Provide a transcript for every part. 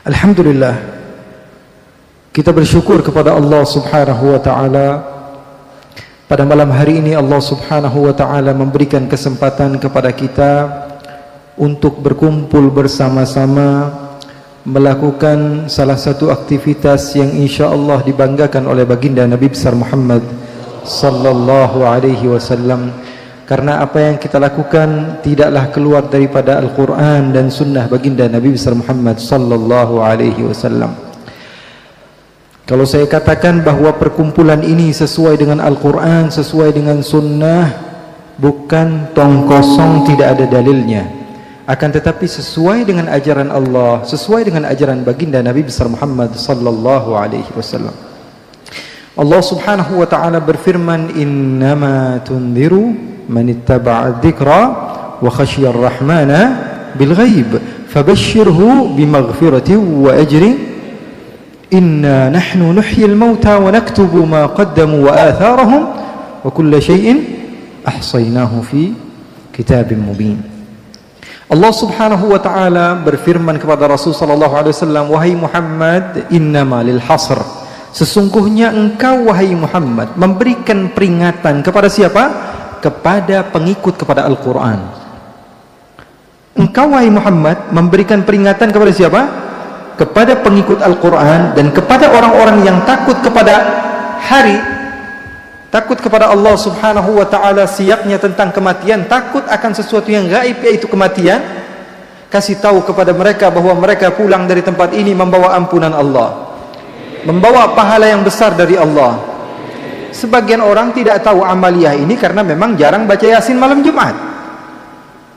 Alhamdulillah, kita bersyukur kepada Allah Subhanahu wa ta'ala. Pada malam hari ini Allah Subhanahu wa ta'ala memberikan kesempatan kepada kita untuk berkumpul bersama-sama melakukan salah satu aktivitas yang insya-Allah dibanggakan oleh baginda Nabi besar Muhammad sallallahu alaihi wasallam. Karena apa yang kita lakukan tidaklah keluar daripada Al-Quran dan Sunnah baginda Nabi besar Muhammad sallallahu alaihi wasallam. Kalau saya katakan bahwa perkumpulan ini sesuai dengan Al-Quran, sesuai dengan Sunnah, bukan tong kosong, tidak ada dalilnya, akan tetapi sesuai dengan ajaran Allah, sesuai dengan ajaran baginda Nabi besar Muhammad sallallahu alaihi wasallam. Allah Subhanahu wa ta'ala berfirman, innama tundiru man ittaba'a dzikra wa khasyiya ar-rahmana bil ghaib fabashshirhu bimaghfiratin wa ajrin inna nahnu nuhyil mauta wa naktubu ma qaddamu wa atharahum wa kulla shay'in ahsaynahu fi kitabin mubin. Allah Subhanahu wa ta'ala berfirman kepada Rasul sallallahu alaihi wasallam, wahai Muhammad, innama lil hasr, sesungguhnya engkau wahai Muhammad memberikan peringatan kepada siapa? Kepada pengikut kepada Al-Quran. Engkau wahai Muhammad memberikan peringatan kepada siapa? Kepada pengikut Al-Quran dan kepada orang-orang yang takut kepada hari, takut kepada Allah Subhanahu wa ta'ala, siapnya tentang kematian, takut akan sesuatu yang gaib yaitu kematian. Kasih tahu kepada mereka bahwa mereka pulang dari tempat ini membawa ampunan Allah, membawa pahala yang besar dari Allah. Sebagian orang tidak tahu amaliyah ini karena memang jarang baca Yasin malam Jumat.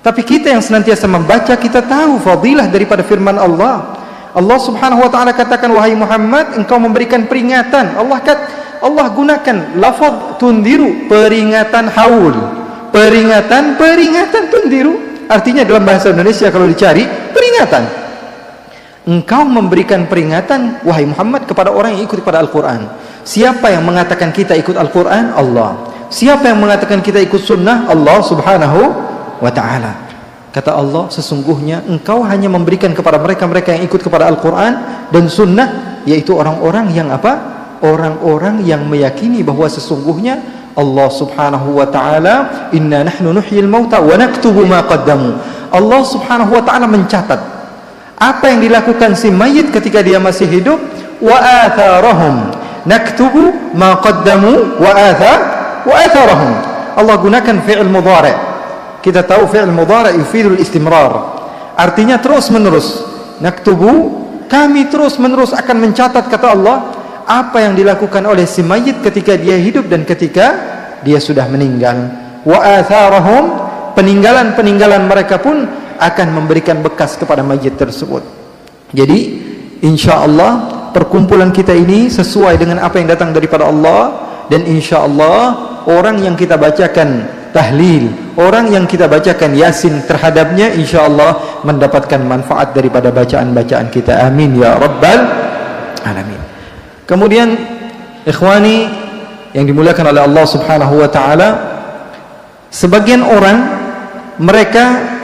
Tapi kita yang senantiasa membaca, kita tahu fadilah daripada firman Allah. Allah Subhanahu wa ta'ala katakan, wahai Muhammad, engkau memberikan peringatan. Allah gunakan lafaz tundiru, peringatan haul, peringatan tundiru. Artinya dalam bahasa Indonesia kalau dicari, peringatan. Engkau memberikan peringatan wahai Muhammad kepada orang yang ikut kepada Al-Quran. Siapa yang mengatakan kita ikut Al-Quran? Allah. Siapa yang mengatakan kita ikut Sunnah? Allah Subhanahu wa ta'ala. Kata Allah, sesungguhnya engkau hanya memberikan kepada mereka-mereka yang ikut kepada Al-Quran dan Sunnah, yaitu orang-orang yang apa? Orang-orang yang meyakini bahwa sesungguhnya Allah Subhanahu wa ta'ala, inna nahnu nuhyil mauta wa naktubu ma qaddamu. Allah Subhanahu wa ta'ala mencatat apa yang dilakukan si mayit ketika dia masih hidup, wa atharahum, naktubu ma qaddamu wa atharahum. Allah gunakan fi'il mudhari'. Kita tahu fi'il mudhari' yufidul istimrar, artinya terus menerus. Naktubu, kami terus menerus akan mencatat, kata Allah, apa yang dilakukan oleh si mayit ketika dia hidup dan ketika dia sudah meninggal. Wa atharahum, peninggalan-peninggalan mereka pun akan memberikan bekas kepada mayit tersebut. Jadi insyaallah perkumpulan kita ini sesuai dengan apa yang datang daripada Allah, dan insyaallah orang yang kita bacakan tahlil, orang yang kita bacakan Yasin terhadapnya, insyaallah mendapatkan manfaat daripada bacaan-bacaan kita. Amin ya rabbal alamin. Kemudian ikhwani yang dimuliakan oleh Allah Subhanahu wa ta'ala, sebagian orang mereka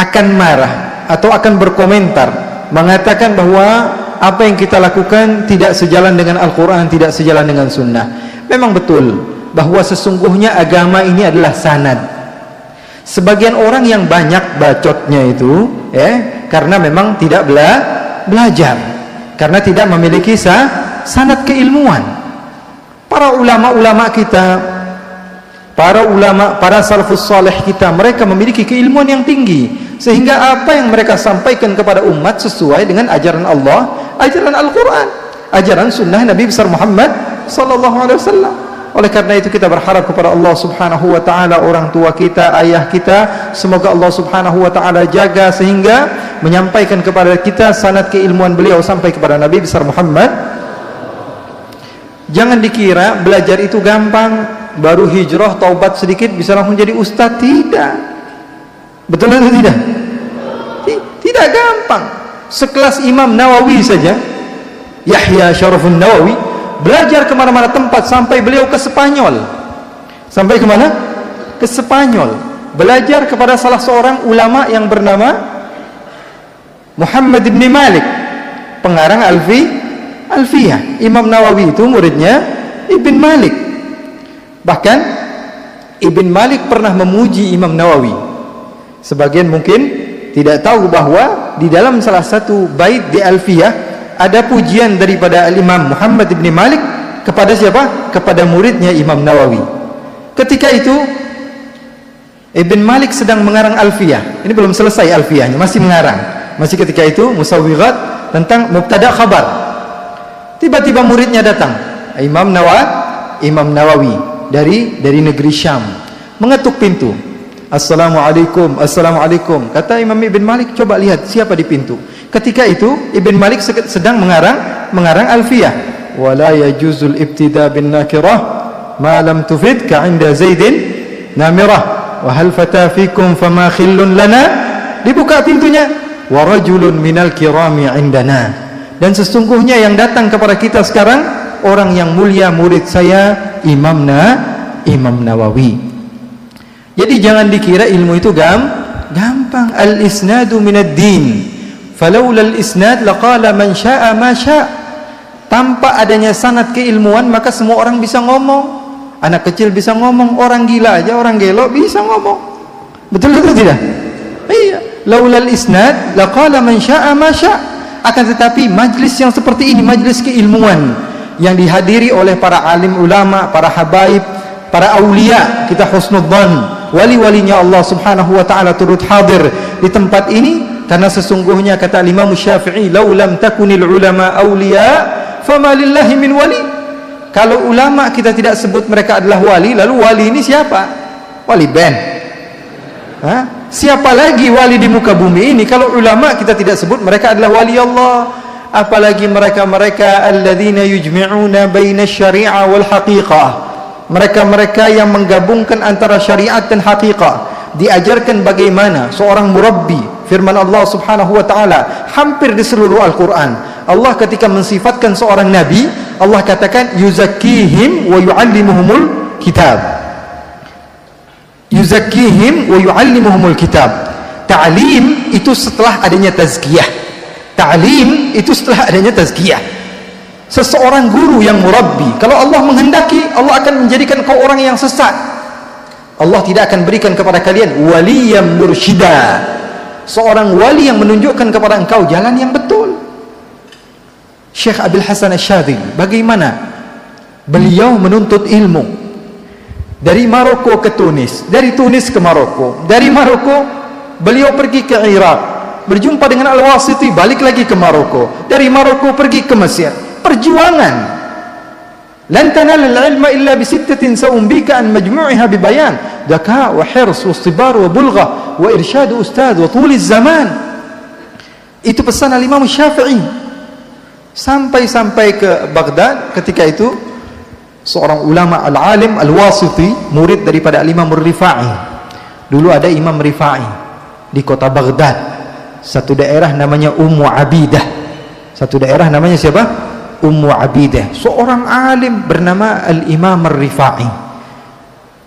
akan marah atau akan berkomentar, mengatakan bahwa apa yang kita lakukan tidak sejalan dengan Al-Quran, tidak sejalan dengan Sunnah. Memang betul bahwa sesungguhnya agama ini adalah sanad. Sebagian orang yang banyak bacotnya itu karena memang tidak belajar, karena tidak memiliki sanad keilmuan. Para ulama-ulama kita, para salafus salih kita, mereka memiliki keilmuan yang tinggi, sehingga apa yang mereka sampaikan kepada umat sesuai dengan ajaran Allah, ajaran Al-Quran, ajaran Sunnah Nabi besar Muhammad sallallahu alaihi wasallam. Oleh karena itu kita berharap kepada Allah Subhanahu wa ta'ala, orang tua kita, ayah kita, semoga Allah Subhanahu wa ta'ala jaga sehingga menyampaikan kepada kita sanad keilmuan beliau sampai kepada Nabi besar Muhammad. Jangan dikira belajar itu gampang, baru hijrah taubat sedikit bisa langsung jadi ustaz. Tidak. Betul atau tidak? Tidak gampang. Sekelas Imam Nawawi saja, Yahya Syarafun Nawawi, belajar kemana-mana tempat sampai beliau ke Spanyol. Sampai kemana? Ke Spanyol. Belajar kepada salah seorang ulama yang bernama Muhammad ibn Malik pengarang Alfiyah. Imam Nawawi itu muridnya Ibn Malik. Bahkan Ibn Malik pernah memuji Imam Nawawi. Sebagian mungkin tidak tahu bahwa di dalam salah satu bait di Alfiyah ada pujian daripada Imam Muhammad Ibn Malik kepada siapa? Kepada muridnya Imam Nawawi. Ketika itu Ibn Malik sedang mengarang Alfiyah. Ini belum selesai Alfiyahnya, masih mengarang. Masih ketika itu musawwirat tentang mubtada khabar. Tiba-tiba muridnya datang, Imam Nawawi dari negeri Syam, mengetuk pintu. Assalamualaikum, assalamualaikum. Kata Imam Ibn Malik, coba lihat siapa di pintu. Ketika itu Ibn Malik sedang mengarang Alfiyah. Wala yajuzul ibtida bin nakirah ma lam tufid ka 'inda Zaidin namirah wa hal fata fikum fama khillun lana. Dibuka pintunya, wa rajulun minal kirami 'indana. Dan sesungguhnya yang datang kepada kita sekarang orang yang mulia, murid saya Imam Nawawi. Jadi jangan dikira ilmu itu gampang. Al-isnadu minad din. Falaula al-isnad laqala man syaa ma syaa. Tanpa adanya sanad keilmuan maka semua orang bisa ngomong. Anak kecil bisa ngomong, orang gila aja, orang gelo bisa ngomong. Betul atau tidak? Iya. Laula al-isnad laqala man syaa ma syaa. Akan tetapi majlis yang seperti ini, majlis keilmuan yang dihadiri oleh para alim ulama, para habaib, para aulia, kita husnudzan, wali-walinya Allah Subhanahu wa taala turut hadir di tempat ini, karena sesungguhnya kata Imam Syafi'i, "Lau lam takunil ulama aulia, fama lillahi min wali." Kalau ulama kita tidak sebut mereka adalah wali, lalu wali ini siapa? Wali band. Hah? Siapa lagi wali di muka bumi ini kalau ulama kita tidak sebut mereka adalah wali Allah? Apalagi mereka-mereka alladzina yujmi'una baina syari'ah wal haqiqah. Mereka-mereka yang menggabungkan antara syariat dan haqiqah. Diajarkan bagaimana seorang murabbi. Firman Allah Subhanahu wa taala hampir di seluruh Al-Qur'an. Allah ketika mensifatkan seorang nabi, Allah katakan yuzakkihim wa yu'allimuhumul kitab. Yuzakkihim wa yu'allimuhumul kitab. Ta'lim itu setelah adanya tazkiyah. Ta'lim itu setelah adanya tazkiyah. Seseorang guru yang murabbi, kalau Allah menghendaki, Allah akan menjadikan kau orang yang sesat. Allah tidak akan berikan kepada kalian waliyam mursyida, seorang wali yang menunjukkan kepada engkau jalan yang betul. Syekh Abil Hasan Asy-Syadzili, bagaimana beliau menuntut ilmu dari Maroko ke Tunis, dari Tunis ke Maroko, dari Maroko beliau pergi ke Irak, berjumpa dengan Al-Wasiti, balik lagi ke Maroko, dari Maroko pergi ke Mesir. Perjuangan. Lan tanalul ilma illa bi sittatin sa'umbika an majmu'iha bi bayan daka wa hirs wa istibar wa bulgha wa irsyad ustad wa tul zaman. Itu pesan Imam Syafi'i. Sampai ke Baghdad, ketika itu seorang ulama al-alim al-Wasiti, murid daripada Imam Rifa'i. Dulu ada Imam Rifa'i di kota Baghdad, satu daerah namanya Ummu Abidah. Satu daerah namanya siapa? Ummu Abidah. Seorang alim bernama Al-Imam Ar-Rifa'i.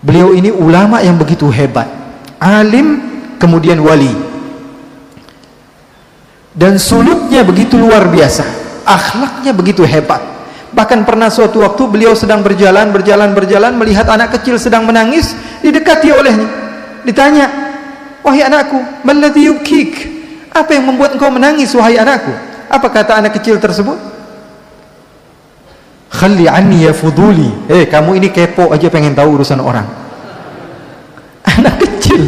Beliau ini ulama yang begitu hebat, alim kemudian wali, dan suluknya begitu luar biasa, akhlaknya begitu hebat. Bahkan pernah suatu waktu beliau sedang berjalan melihat anak kecil sedang menangis, didekati olehnya, ditanya, "Wahai anakku, malladzi yubkik?" Apa yang membuat engkau menangis wahai anakku? Apa kata anak kecil tersebut? "Khalli anni ya fuduli." Kamu ini kepo aja, pengen tahu urusan orang. Anak kecil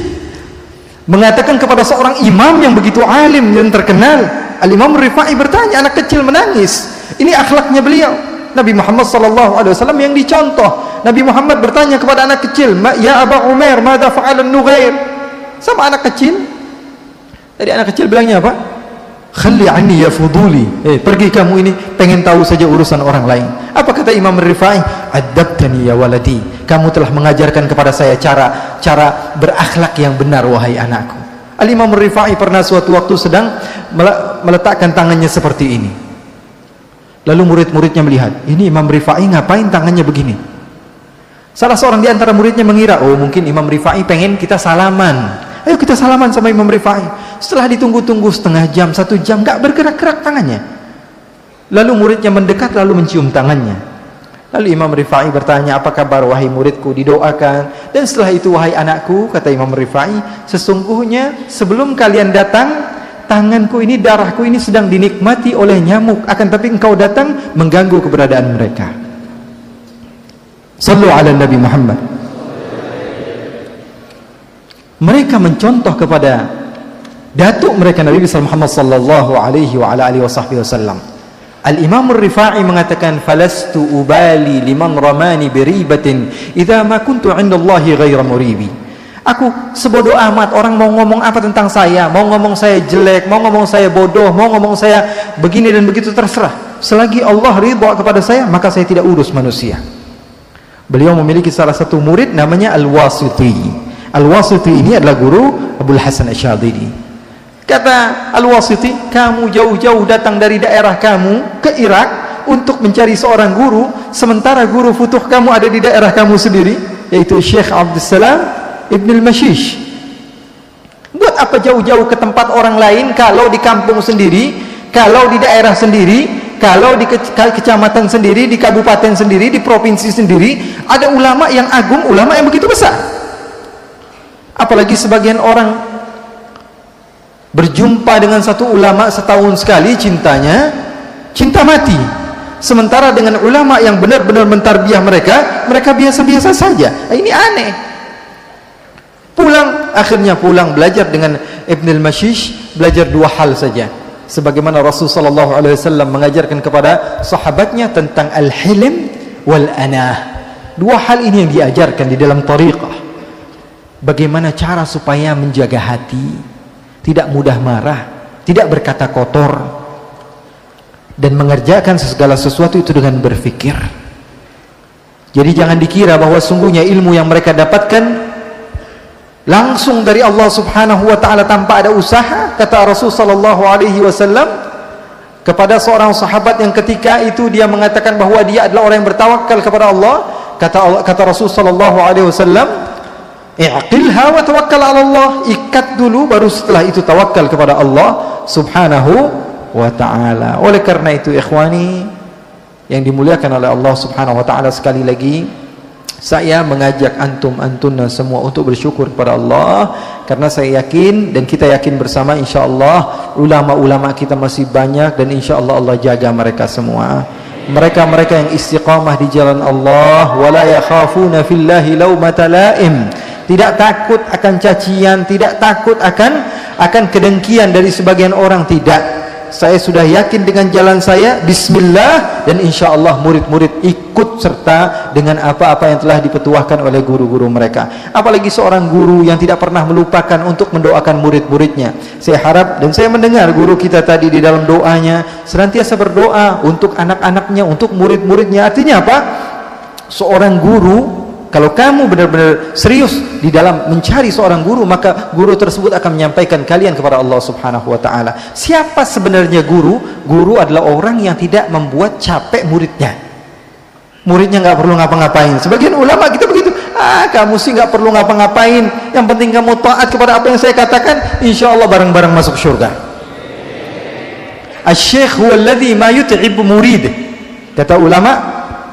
mengatakan kepada seorang imam yang begitu alim dan terkenal. Al-Imam Rifa'i bertanya, anak kecil menangis. Ini akhlaknya beliau. Nabi Muhammad SAW yang dicontoh. Nabi Muhammad bertanya kepada anak kecil, "Ya Aba Umair, madza fa'ala an-nughair?" Sama anak kecil. Jadi anak kecil bilangnya apa? "Khalli anni ya fuduli." Pergi kamu ini, pengen tahu saja urusan orang lain. Apa kata Imam Rifa'i? "Adabtani ya waladi." Kamu telah mengajarkan kepada saya cara berakhlak yang benar wahai anakku. Al-Imam Rifa'i pernah suatu waktu sedang meletakkan tangannya seperti ini. Lalu murid-muridnya melihat, ini Imam Rifa'i ngapain tangannya begini? Salah seorang di antara muridnya mengira, oh mungkin Imam Rifa'i pengen kita salaman. Ayo kita salaman sama Imam Rifa'i. Setelah ditunggu-tunggu setengah jam, 1 jam, gak bergerak-gerak tangannya. Lalu muridnya mendekat lalu mencium tangannya. Lalu Imam Rifai bertanya, apa kabar wahai muridku, didoakan. Dan setelah itu, wahai anakku, kata Imam Rifai, sesungguhnya sebelum kalian datang, tanganku ini, darahku ini sedang dinikmati oleh nyamuk, akan tapi engkau datang mengganggu keberadaan mereka. Sallu ala Nabi Muhammad. Mereka mencontoh kepada datuk mereka Nabi besar Muhammad sallallahu alaihi wa ala alihi wasallam. Al-Imam Ar-Rifai mengatakan, falastu ubali liman ramani biribatin idza ma kuntu 'inda Allahi ghaira muribi. Aku sebodoh amat orang mau ngomong apa tentang saya, mau ngomong saya jelek, mau ngomong saya bodoh, mau ngomong saya begini dan begitu, terserah. Selagi Allah ridha kepada saya, maka saya tidak urus manusia. Beliau memiliki salah satu murid namanya Al-Wasiti. Al-Wasiti ini adalah guru Abdul Hasan Asy-Syadzili. Kata Al-Wasiti, kamu jauh-jauh datang dari daerah kamu ke Irak untuk mencari seorang guru, sementara guru futuh kamu ada di daerah kamu sendiri, yaitu Syekh Abdul Salam Ibn al-Mashish. Buat apa jauh-jauh ke tempat orang lain kalau di kampung sendiri, kalau di daerah sendiri, kalau di kecamatan sendiri, di kabupaten sendiri, di provinsi sendiri ada ulama yang agung, ulama yang begitu besar. Apalagi sebagian orang berjumpa dengan satu ulama setahun sekali, cintanya cinta mati. Sementara dengan ulama yang benar-benar mentarbiyah mereka biasa-biasa saja. Ini aneh. Akhirnya pulang belajar dengan Ibn al-Mashish, belajar dua hal saja. Sebagaimana Rasulullah sallallahu alaihi wasallam mengajarkan kepada sahabatnya tentang al-hilm wal anah. Dua hal ini yang diajarkan di dalam tariqah. Bagaimana cara supaya menjaga hati, tidak mudah marah, tidak berkata kotor, dan mengerjakan segala sesuatu itu dengan berfikir. Jadi jangan dikira bahwa sungguhnya ilmu yang mereka dapatkan langsung dari Allah Subhanahu wa taala tanpa ada usaha. Kata Rasul sallallahu alaihi wasallam kepada seorang sahabat yang ketika itu dia mengatakan bahwa dia adalah orang yang bertawakal kepada Allah, kata Rasul sallallahu alaihi wasallam, i'qilha wa tawakkal 'ala Allah, ikat dulu baru setelah itu tawakal kepada Allah Subhanahu wa taala. Oleh karena itu ikhwani yang dimuliakan oleh Allah Subhanahu wa taala, sekali lagi saya mengajak antum-antunna semua untuk bersyukur kepada Allah, karena saya yakin dan kita yakin bersama insyaallah ulama-ulama kita masih banyak dan insyaallah Allah jaga mereka semua. Mereka-mereka yang istiqamah di jalan Allah, wala yakhafuna fillahi laumata laim, tidak takut akan cacian, tidak takut akan kedengkian dari sebagian orang, tidak. Saya sudah yakin dengan jalan saya, bismillah, dan insyaallah murid-murid ikut serta dengan apa-apa yang telah dipetuahkan oleh guru-guru mereka. Apalagi seorang guru yang tidak pernah melupakan untuk mendoakan murid-muridnya. Saya harap dan saya mendengar guru kita tadi di dalam doanya senantiasa berdoa untuk anak-anaknya, untuk murid-muridnya. Artinya apa? Seorang guru, kalau kamu benar-benar serius di dalam mencari seorang guru, maka guru tersebut akan menyampaikan kalian kepada Allah Subhanahu wa taala. Siapa sebenarnya guru? Guru adalah orang yang tidak membuat capek muridnya. Muridnya nggak perlu ngapa-ngapain. Sebagian ulama kita begitu. Kamu sih nggak perlu ngapa-ngapain. Yang penting kamu taat kepada apa yang saya katakan, insya Allah bareng-bareng masuk surga. Asy-syekh huwa alladhi ma yut'ib murid. Kata ulama,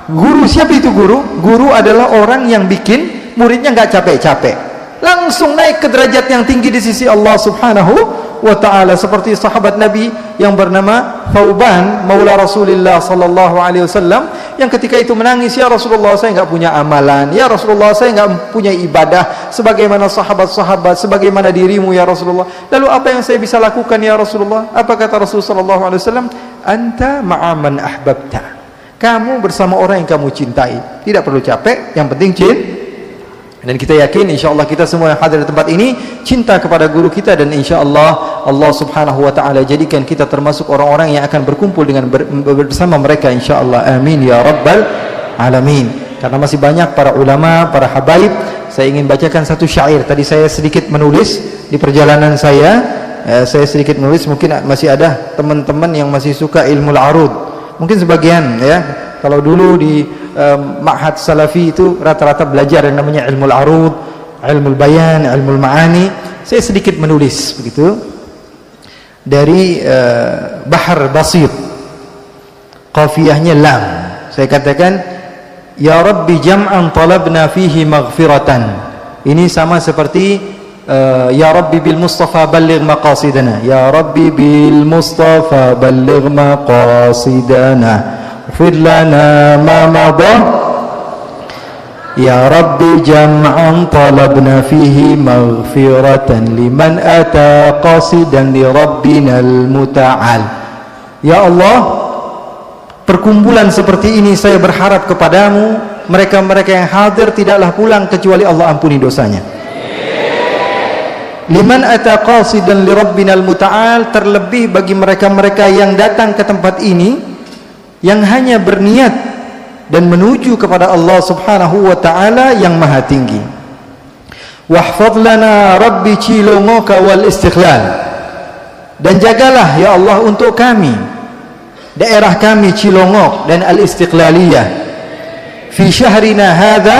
guru, siapa itu guru? Guru adalah orang yang bikin muridnya nggak capek-capek, langsung naik ke derajat yang tinggi di sisi Allah Subhanahu wa taala, seperti sahabat Nabi yang bernama Thauban maula Rasulullah sallallahu alaihi wasallam, yang ketika itu menangis, ya Rasulullah, saya nggak punya amalan, ya Rasulullah, saya nggak punya ibadah sebagaimana sahabat-sahabat, sebagaimana dirimu ya Rasulullah. Lalu apa yang saya bisa lakukan ya Rasulullah? Apa kata Rasul sallallahu alaihi wasallam? Anta ma'a man ahbabta. Kamu bersama orang yang kamu cintai, tidak perlu capek, yang penting dan kita yakin insyaallah kita semua yang hadir di tempat ini cinta kepada guru kita, dan insyaallah Allah Subhanahu wa taala jadikan kita termasuk orang-orang yang akan berkumpul dengan bersama mereka insyaallah. Amin ya rabbal alamin. Karena masih banyak para ulama, para habaib, saya ingin bacakan satu syair. Tadi saya sedikit menulis di perjalanan saya sedikit menulis. Mungkin masih ada teman-teman yang masih suka ilmu al-arud, mungkin sebagian ya. Kalau dulu di Ma'had Salafi itu rata-rata belajar yang namanya ilmu al-arud, ilmu al-bayan, ilmu al-ma'ani. Saya sedikit menulis begitu dari Bahar Basit. qafiyahnya lam. Saya katakan ya Rabbi jam'an talabna fihi maghfiratan. Ini sama seperti ya Rabbi bil Mustafa balligh maqasidana. Ya Rabbi bil Mustafa balligh maqasidana. Ighfir lana ma madha. Ya Rabbi jam'an talabna fihi maghfiratan liman ata qasidan li rabbinal muta'al. Ya Allah, perkumpulan seperti ini saya berharap kepadamu, mereka-mereka yang hadir tidaklah pulang kecuali Allah ampuni dosanya. Liman ata qasidan li rabbinal muta'al, terlebih bagi mereka-mereka yang datang ke tempat ini yang hanya berniat dan menuju kepada Allah Subhanahu wa taala yang maha tinggi. Wahfadz lana rabbi cilongoka wal istiqlal. Dan jagalah ya Allah untuk kami daerah kami Cilongok dan al-Istiqlaliyah. Fi syahrina hadza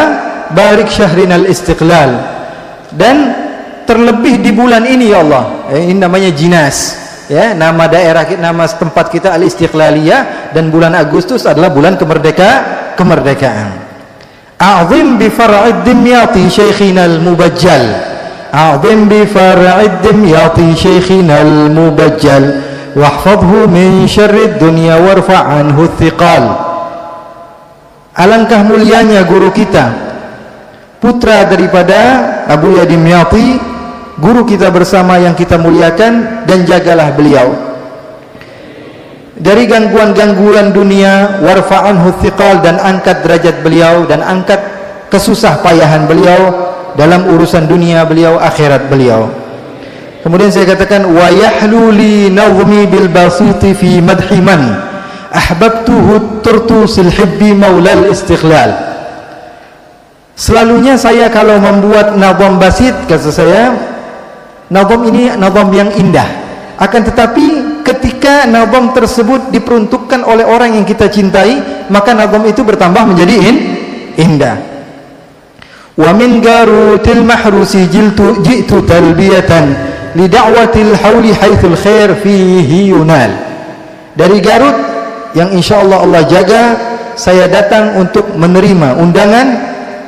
barik syahrina al-Istiqlal. Dan terlebih di bulan ini ya Allah, ini namanya Jinas. Ya, nama daerah, nama tempat kita Al-Istiqlaliyah, dan bulan Agustus adalah bulan kemerdekaan. A'zim bi far'id dimyati syekhina al-mubajjal. A'zim bi far'id dimyati syekhina al-mubajjal. Wahfadhu min syarrid dunya warfa' anhu thiqal. Alangkah mulianya guru kita, putra daripada Abu Dimyati, guru kita bersama yang kita muliakan, dan jagalah beliau dari gangguan-gangguan dunia, warfa'anhu thiqal, dan angkat derajat beliau dan angkat kesusah payahan beliau dalam urusan dunia beliau, akhirat beliau. Kemudian saya katakan wa yahlu li nazmi bil basiti fi madhi man ahbabtuhu turtusil hibbi maulal istiqlal. Selalunya saya kalau membuat nazam basit, kata saya, nazam ini nazam yang indah, akan tetapi ketika nazam tersebut diperuntukkan oleh orang yang kita cintai, maka nazam itu bertambah menjadi indah. Wa min garutil mahrusi jitu talbiyatan li da'watil hauli haitsul khair fihi yunal. Dari Garut yang insyaallah Allah jaga, saya datang untuk menerima undangan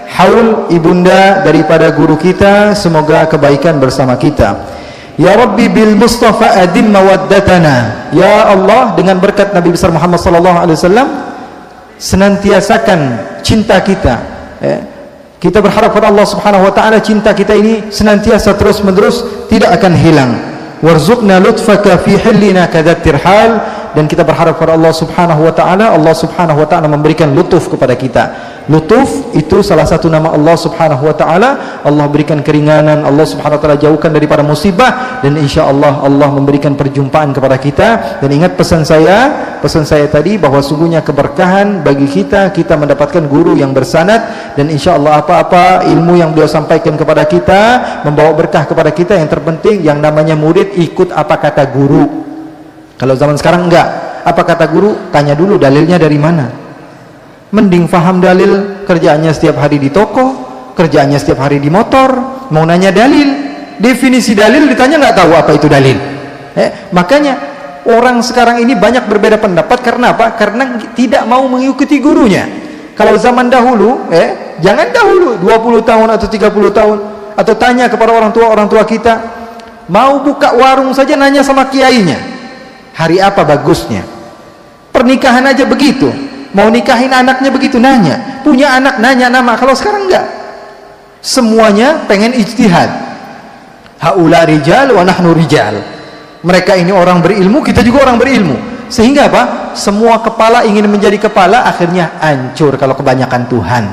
haul ibunda daripada guru kita, semoga kebaikan bersama kita. Ya Rabbi bil Mustafa adim mawaddatana. Ya Allah, dengan berkat Nabi besar Muhammad sallallahu alaihi wasallam, senantiasakan cinta kita. Kita berharap kepada Allah Subhanahu wa taala cinta kita ini senantiasa terus menerus tidak akan hilang. Warzuqna lutfaka fi hillina kadattir hal. Dan kita berharap kepada Allah Subhanahu wa taala, Allah Subhanahu wa taala memberikan lutuf kepada kita. Lutuf itu salah satu nama Allah Subhanahu wa taala. Allah berikan keringanan, Allah Subhanahu wa taala jauhkan daripada musibah, dan insyaallah Allah memberikan perjumpaan kepada kita. Dan ingat pesan saya tadi, bahwa sungguhnya keberkahan bagi kita mendapatkan guru yang bersanad, dan insyaallah apa-apa ilmu yang beliau sampaikan kepada kita membawa berkah kepada kita. Yang terpenting yang namanya murid ikut apa kata guru. Kalau zaman sekarang enggak, apa kata guru, tanya dulu dalilnya dari mana. Mending faham dalil, kerjaannya setiap hari di toko, kerjaannya setiap hari di motor, mau nanya dalil, definisi dalil ditanya nggak tahu apa itu dalil. Makanya orang sekarang ini banyak berbeda pendapat. Karena apa? Karena tidak mau mengikuti gurunya. Kalau zaman dahulu, jangan dahulu 20 tahun atau 30 tahun, atau tanya kepada orang tua kita, mau buka warung saja nanya sama kiainya, hari apa bagusnya. Pernikahan aja begitu, mau nikahin anaknya begitu nanya, punya anak nanya nama. Kalau sekarang enggak, semuanya pengen ijtihad. Haula rijal wa nahnu rijal. Mereka ini orang berilmu, kita juga orang berilmu. Sehingga apa? Semua kepala ingin menjadi kepala, akhirnya hancur kalau kebanyakan Tuhan.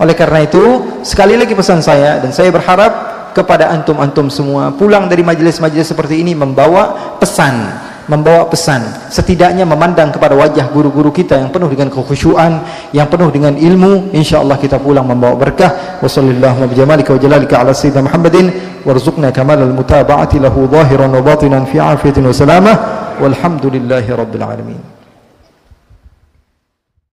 Oleh karena itu, sekali lagi pesan saya, dan saya berharap kepada antum-antum semua, pulang dari majelis-majelis seperti ini membawa pesan, setidaknya memandang kepada wajah guru-guru kita yang penuh dengan kekhusyuan, yang penuh dengan ilmu. insyaallah kita pulang membawa berkah. Wassallallahu bijamalika wa jalalika ala sayyidina Muhammadin warzuqna kamalal mutaba'ati lahu zahiran wa batinan fi afiyatin wa salamah walhamdulillahi rabbil alamin.